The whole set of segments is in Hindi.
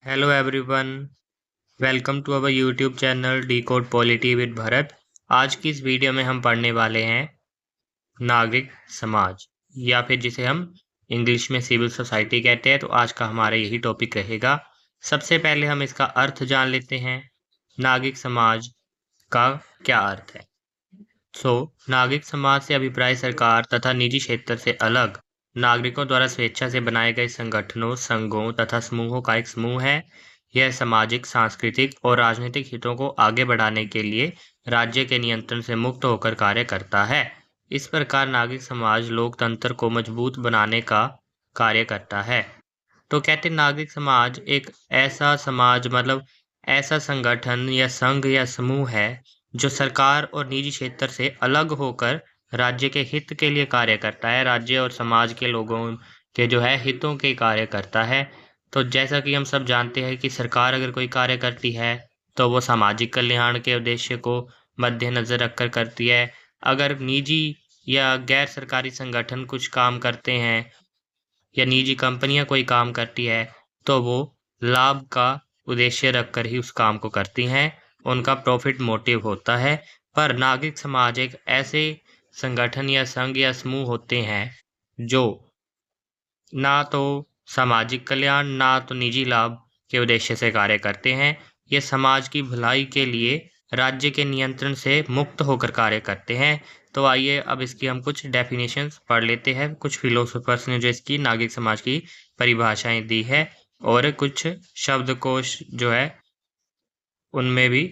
Hello everyone, welcome to our YouTube channel decode polity with Bharat. आज की इस वीडियो में हम पढ़ने वाले हैं नागरिक समाज, या फिर जिसे हम इंग्लिश में सिविल सोसाइटी कहते हैं। तो आज का हमारा यही टॉपिक रहेगा। सबसे पहले हम इसका अर्थ जान लेते हैं। नागरिक समाज का क्या अर्थ है? नागरिक समाज से अभिप्राय सरकार तथा निजी क्षेत्र से अलग नागरिकों द्वारा स्वेच्छा से बनाए गए संगठनों, संघों तथा समूहों का एक समूह है। यह सामाजिक, सांस्कृतिक और राजनीतिक हितों को आगे बढ़ाने के लिए राज्य के नियंत्रण से मुक्त होकर कार्य करता है। इस प्रकार नागरिक समाज लोकतंत्र को मजबूत बनाने का कार्य करता है। तो कहते हैं नागरिक समाज एक ऐसा समाज ऐसा संगठन या संघ या समूह है जो सरकार और निजी क्षेत्र से अलग होकर राज्य के हित के लिए कार्य करता है। राज्य और समाज के लोगों के हितों के कार्य करता है। तो जैसा कि हम सब जानते हैं कि सरकार अगर कोई कार्य करती है तो वो सामाजिक कल्याण के उद्देश्य को मद्देनजर रखकर करती है। अगर निजी या गैर सरकारी संगठन कुछ काम करते हैं या निजी कंपनियां कोई काम करती है तो वो लाभ का उद्देश्य रखकर ही उस काम को करती हैं। उनका प्रॉफिट मोटिव होता है। पर नागरिक समाज एक ऐसे संगठन या संघ या समूह होते हैं जो ना तो सामाजिक कल्याण ना तो निजी लाभ के उद्देश्य से कार्य करते हैं। ये समाज की भलाई के लिए राज्य के नियंत्रण से मुक्त होकर कार्य करते हैं। तो आइए अब इसकी हम कुछ डेफिनेशंस पढ़ लेते हैं। कुछ फिलोसोफर्स ने जो इसकी नागरिक समाज की परिभाषाएं दी है और कुछ शब्दकोश उनमें भी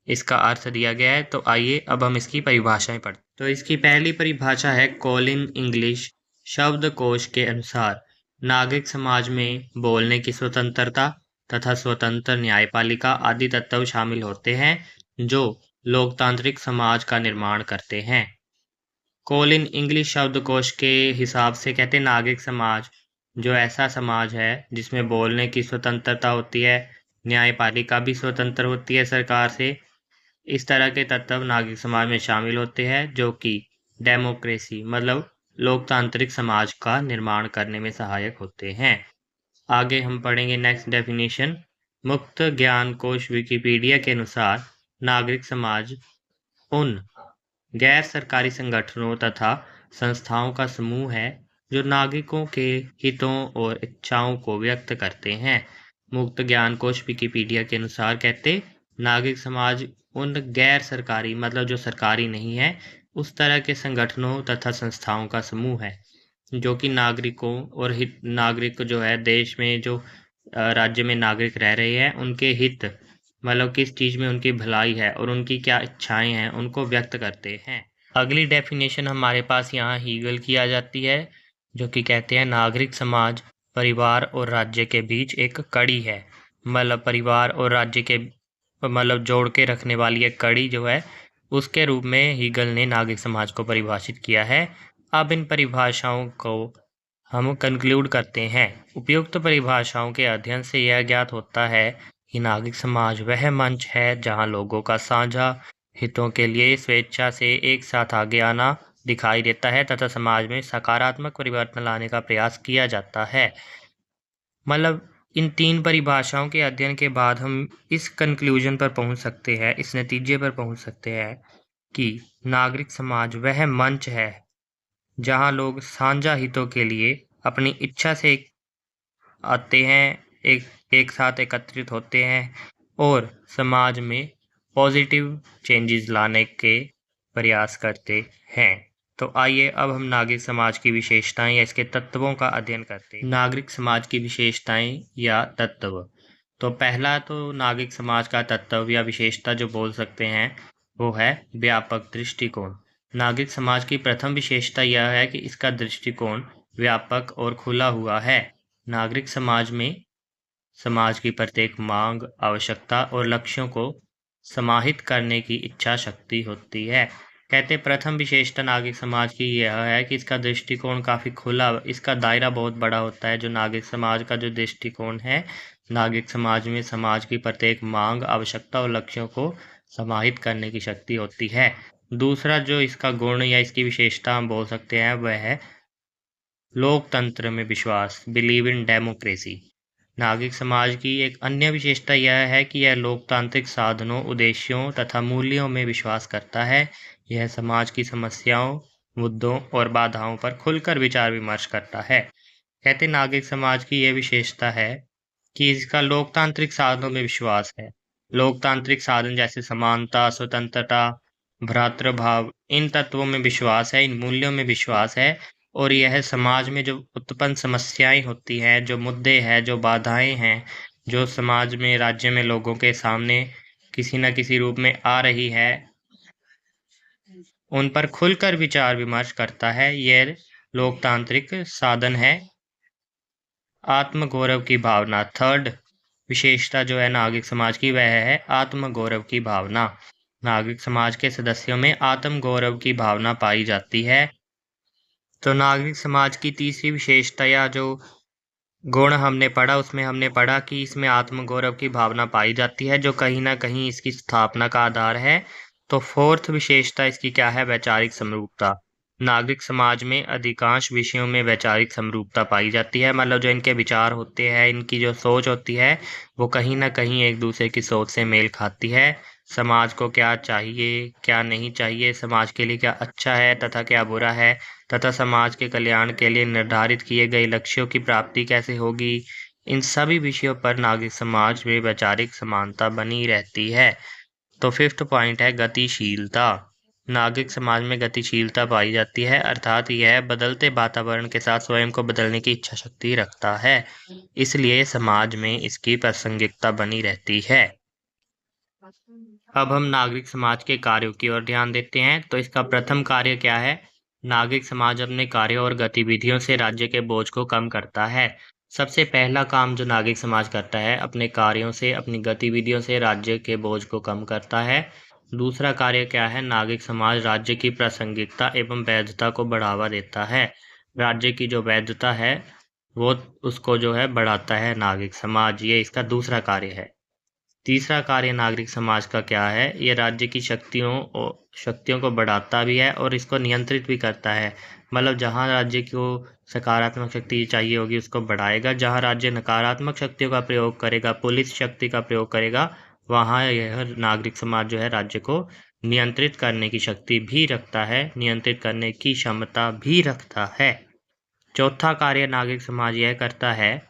इसका अर्थ दिया गया है। तो आइए अब हम इसकी परिभाषाएं पढ़ते हैं। तो इसकी पहली परिभाषा है कॉलिन इंग्लिश शब्दकोश के अनुसार नागरिक समाज में बोलने की स्वतंत्रता तथा स्वतंत्र न्यायपालिका आदि तत्व शामिल होते हैं जो लोकतांत्रिक समाज का निर्माण करते हैं। कॉलिन इंग्लिश शब्दकोश के हिसाब से कहते हैं नागरिक समाज जो ऐसा समाज है जिसमें बोलने की स्वतंत्रता होती है, न्यायपालिका भी स्वतंत्र होती है सरकार से। इस तरह के तत्व नागरिक समाज में शामिल होते हैं जो कि डेमोक्रेसी लोकतांत्रिक समाज का निर्माण करने में सहायक होते हैं। आगे हम पढ़ेंगे नेक्स्ट डेफिनेशन। मुक्त ज्ञान कोश विकिपीडिया के अनुसार नागरिक समाज उन गैर सरकारी संगठनों तथा संस्थाओं का समूह है जो नागरिकों के हितों और इच्छाओं को व्यक्त करते हैं। मुक्त ज्ञान कोश विकिपीडिया के अनुसार कहते नागरिक समाज उन गैर सरकारी जो सरकारी नहीं है उस तरह के संगठनों तथा संस्थाओं का समूह है जो कि नागरिकों और हित नागरिक देश में राज्य में नागरिक रह रहे हैं उनके हित किस चीज़ में उनकी भलाई है और उनकी क्या इच्छाएं हैं उनको व्यक्त करते हैं। अगली डेफिनेशन हमारे पास यहाँ हीगल की आ जाती है जो कि कहते हैं नागरिक समाज परिवार और राज्य के बीच एक कड़ी है। परिवार और राज्य के जोड़ के रखने वाली एक कड़ी उसके रूप में हीगल ने नागरिक समाज को परिभाषित किया है। अब इन परिभाषाओं को हम कंक्लूड करते हैं। उपयुक्त परिभाषाओं के अध्ययन से यह ज्ञात होता है कि नागरिक समाज वह मंच है जहां लोगों का साझा हितों के लिए स्वेच्छा से एक साथ आगे आना दिखाई देता है तथा समाज में सकारात्मक परिवर्तन लाने का प्रयास किया जाता है। इन तीन परिभाषाओं के अध्ययन के बाद हम इस कंक्लूजन पर पहुंच सकते हैं, इस नतीजे पर पहुंच सकते हैं कि नागरिक समाज वह मंच है जहां लोग साझा हितों के लिए अपनी इच्छा से आते हैं, एक साथ एकत्रित होते हैं और समाज में पॉजिटिव चेंजेस लाने के प्रयास करते हैं। तो आइए अब हम नागरिक समाज की विशेषताएं या इसके तत्वों का अध्ययन करते हैं। नागरिक समाज की विशेषताएं या तत्व। तो पहला तो नागरिक समाज का तत्व या विशेषता जो बोल सकते हैं वो है व्यापक दृष्टिकोण। नागरिक समाज की प्रथम विशेषता यह है कि इसका दृष्टिकोण व्यापक और खुला हुआ है। नागरिक समाज में समाज की प्रत्येक मांग, आवश्यकता और लक्ष्यों को समाहित करने की इच्छा शक्ति होती है। कहते प्रथम विशेषता नागरिक समाज की यह है कि इसका दृष्टिकोण काफ़ी खुला, इसका दायरा बहुत बड़ा होता है। जो नागरिक समाज का जो दृष्टिकोण है, नागरिक समाज में समाज की प्रत्येक मांग, आवश्यकता और लक्ष्यों को समाहित करने की शक्ति होती है। दूसरा जो इसका गुण या इसकी विशेषता हम बोल सकते हैं वह है लोकतंत्र में विश्वास, बिलीव इन डेमोक्रेसी। नागरिक समाज की एक अन्य विशेषता यह है कि यह लोकतांत्रिक साधनों, उद्देश्यों तथा मूल्यों में विश्वास करता है। यह समाज की समस्याओं, मुद्दों और बाधाओं पर खुलकर विचार विमर्श करता है। कहते नागरिक समाज की यह विशेषता है कि इसका लोकतांत्रिक साधनों में विश्वास है। लोकतांत्रिक साधन जैसे समानता, स्वतंत्रता, भ्रातृभाव, इन तत्वों में विश्वास है, इन मूल्यों में विश्वास है और यह समाज में जो उत्पन्न समस्याएं होती हैं, जो मुद्दे हैं, जो बाधाएं हैं, जो समाज में, राज्य में लोगों के सामने किसी न किसी रूप में आ रही है, उन पर खुलकर विचार विमर्श करता है। यह लोकतांत्रिक साधन है। आत्मगौरव की भावना, थर्ड विशेषता जो है नागरिक समाज की वह है आत्मगौरव की भावना। नागरिक समाज के सदस्यों में आत्मगौरव की भावना पाई जाती है। तो नागरिक समाज की तीसरी विशेषता या जो गुण हमने पढ़ा, उसमें हमने पढ़ा कि इसमें आत्मगौरव की भावना पाई जाती है, जो कहीं न कहीं इसकी स्थापना का आधार है। तो फोर्थ विशेषता इसकी क्या है? वैचारिक समरूपता। नागरिक समाज में अधिकांश विषयों में वैचारिक समरूपता पाई जाती है, मतलब जो इनके विचार होते हैं, इनकी जो सोच होती है, वो कहीं न कहीं एक दूसरे की सोच से मेल खाती है। समाज को क्या चाहिए, क्या नहीं चाहिए, समाज के लिए क्या अच्छा है तथा क्या बुरा है, तथा समाज के कल्याण के लिए निर्धारित किए गए लक्ष्यों की प्राप्ति कैसे होगी, इन सभी विषयों पर नागरिक समाज में वैचारिक समानता बनी रहती है। तो फिफ्थ पॉइंट है गतिशीलता। नागरिक समाज में गतिशीलता पाई जाती है, अर्थात यह बदलते वातावरण के साथ स्वयं को बदलने की इच्छा शक्ति रखता है, इसलिए समाज में इसकी प्रासंगिकता बनी रहती है। अब हम नागरिक समाज के कार्यों की ओर ध्यान देते हैं। तो इसका प्रथम कार्य क्या है? नागरिक समाज अपने कार्यों और गतिविधियों से राज्य के बोझ को कम करता है। सबसे पहला काम जो नागरिक समाज करता है, अपने कार्यों से, अपनी गतिविधियों से राज्य के बोझ को कम करता है। दूसरा कार्य क्या है? नागरिक समाज राज्य की प्रासंगिकता एवं वैधता को बढ़ावा देता है। राज्य की जो वैधता है, वो उसको जो है बढ़ाता है नागरिक समाज। ये इसका दूसरा कार्य है। तीसरा कार्य नागरिक समाज का क्या है? ये राज्य की शक्तियों को बढ़ाता भी है और इसको नियंत्रित भी करता है। मतलब जहाँ राज्य को सकारात्मक शक्ति चाहिए होगी उसको बढ़ाएगा, जहाँ राज्य नकारात्मक शक्तियों का प्रयोग करेगा, पुलिस शक्ति का प्रयोग करेगा, वहाँ यह नागरिक समाज जो है राज्य को नियंत्रित करने की शक्ति भी रखता है, नियंत्रित करने की क्षमता भी रखता है। चौथा कार्य नागरिक समाज यह करता है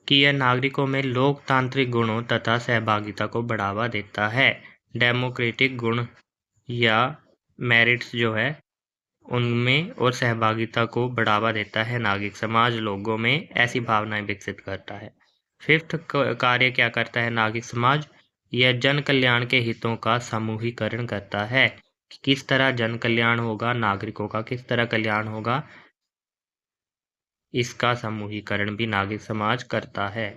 कि यह नागरिकों में लोकतांत्रिक गुणों तथा सहभागिता को बढ़ावा देता है। डेमोक्रेटिक गुण या मेरिट्स जो है उनमें और सहभागिता को बढ़ावा देता है नागरिक समाज, लोगों में ऐसी भावनाएं विकसित करता है। फिफ्थ कार्य क्या करता है नागरिक समाज? यह जन कल्याण के हितों का समूहीकरण करता है। किस तरह जन कल्याण होगा, नागरिकों का किस तरह कल्याण होगा, इसका समूहीकरण भी नागरिक समाज करता है।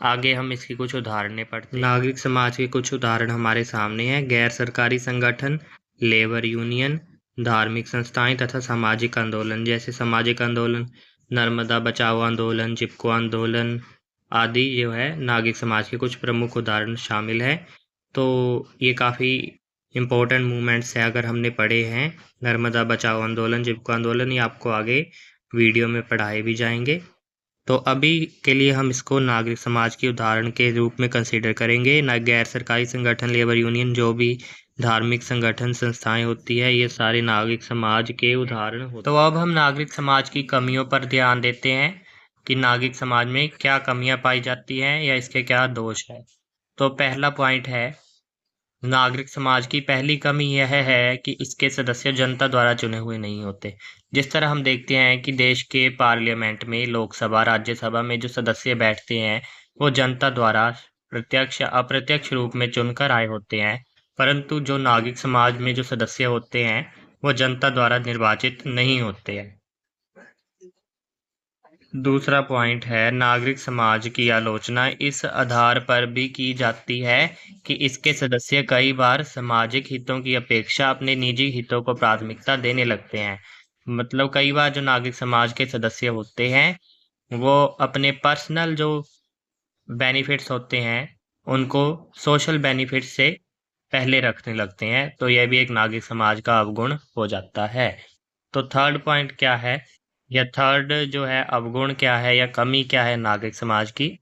आगे हम इसकी कुछ उदाहरणें पढ़ते हैं। नागरिक समाज के कुछ उदाहरण हमारे सामने हैं। गैर सरकारी संगठन, लेबर यूनियन, धार्मिक संस्थाएं तथा सामाजिक आंदोलन। जैसे सामाजिक आंदोलन, नर्मदा बचाओ आंदोलन, चिपको आंदोलन आदि जो है नागरिक समाज के कुछ प्रमुख उदाहरण शामिल हैं। तो ये काफ़ी इम्पोर्टेंट मूवमेंट्स हैं, अगर हमने पढ़े हैं नर्मदा बचाओ आंदोलन, चिपको आंदोलन, ये आपको आगे वीडियो में पढ़ाए भी जाएंगे। तो अभी के लिए हम इसको नागरिक समाज के उदाहरण के रूप में कंसीडर करेंगे। ना गैर सरकारी संगठन, लेबर यूनियन, जो भी धार्मिक संगठन संस्थाएं होती है, ये सारे नागरिक समाज के उदाहरण होते हैं। तो अब हम नागरिक समाज की कमियों पर ध्यान देते हैं कि नागरिक समाज में क्या कमियां पाई जाती हैं या इसके क्या दोष है। तो पहला पॉइंट है, नागरिक समाज की पहली कमी यह है कि इसके सदस्य जनता द्वारा चुने हुए नहीं होते। जिस तरह हम देखते हैं कि देश के पार्लियामेंट में, लोकसभा, राज्यसभा में जो सदस्य बैठते हैं, वो जनता द्वारा प्रत्यक्ष या अप्रत्यक्ष रूप में चुनकर आए होते हैं, परंतु जो नागरिक समाज में जो सदस्य होते हैं, वो जनता द्वारा निर्वाचित नहीं होते हैं। दूसरा पॉइंट है, नागरिक समाज की आलोचना इस आधार पर भी की जाती है कि इसके सदस्य कई बार सामाजिक हितों की अपेक्षा अपने निजी हितों को प्राथमिकता देने लगते हैं। मतलब कई बार जो नागरिक समाज के सदस्य होते हैं, वो अपने पर्सनल जो बेनिफिट्स होते हैं, उनको सोशल बेनिफिट्स से पहले रखने लगते हैं। तो यह भी एक नागरिक समाज का अवगुण हो जाता है। तो थर्ड पॉइंट क्या है? या थर्ड जो है अवगुण क्या है या कमी क्या है नागरिक समाज की।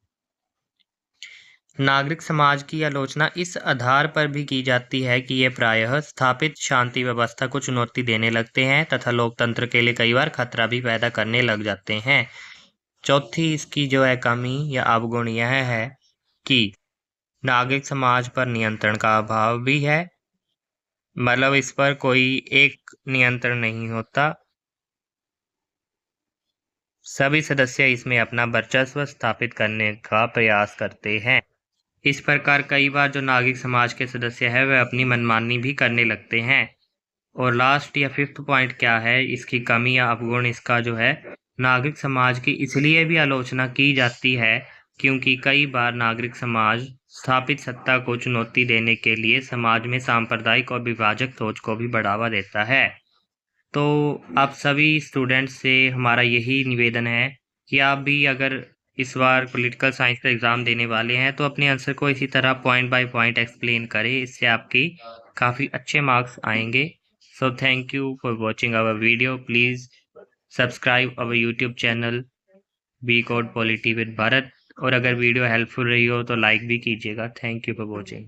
नागरिक समाज की आलोचना इस आधार पर भी की जाती है कि ये प्रायः स्थापित शांति व्यवस्था को चुनौती देने लगते हैं तथा लोकतंत्र के लिए कई बार खतरा भी पैदा करने लग जाते हैं। चौथी इसकी जो है कमी या अवगुण यह है कि नागरिक समाज पर नियंत्रण का अभाव भी है, मतलब इस पर कोई एक नियंत्रण नहीं होता, सभी सदस्य इसमें अपना वर्चस्व स्थापित करने का प्रयास करते हैं। इस प्रकार कई बार जो नागरिक समाज के सदस्य हैं वह अपनी मनमानी भी करने लगते हैं। और लास्ट या फिफ्थ पॉइंट क्या है इसकी कमी या अवगुण इसका जो है, नागरिक समाज की इसलिए भी आलोचना की जाती है क्योंकि कई बार नागरिक समाज स्थापित सत्ता को चुनौती देने के लिए समाज में सांप्रदायिक और विभाजक सोच को भी बढ़ावा देता है। तो आप सभी स्टूडेंट्स से हमारा यही निवेदन है कि आप भी अगर इस बार पॉलिटिकल साइंस का एग्ज़ाम देने वाले हैं तो अपने आंसर को इसी तरह पॉइंट बाय पॉइंट एक्सप्लेन करें, इससे आपकी काफ़ी अच्छे मार्क्स आएंगे। So thank you for watching our video. Please subscribe our YouTube channel decode polity with Bharat, और अगर वीडियो हेल्पफुल रही हो तो लाइक भी कीजिएगा। Thank you for watching.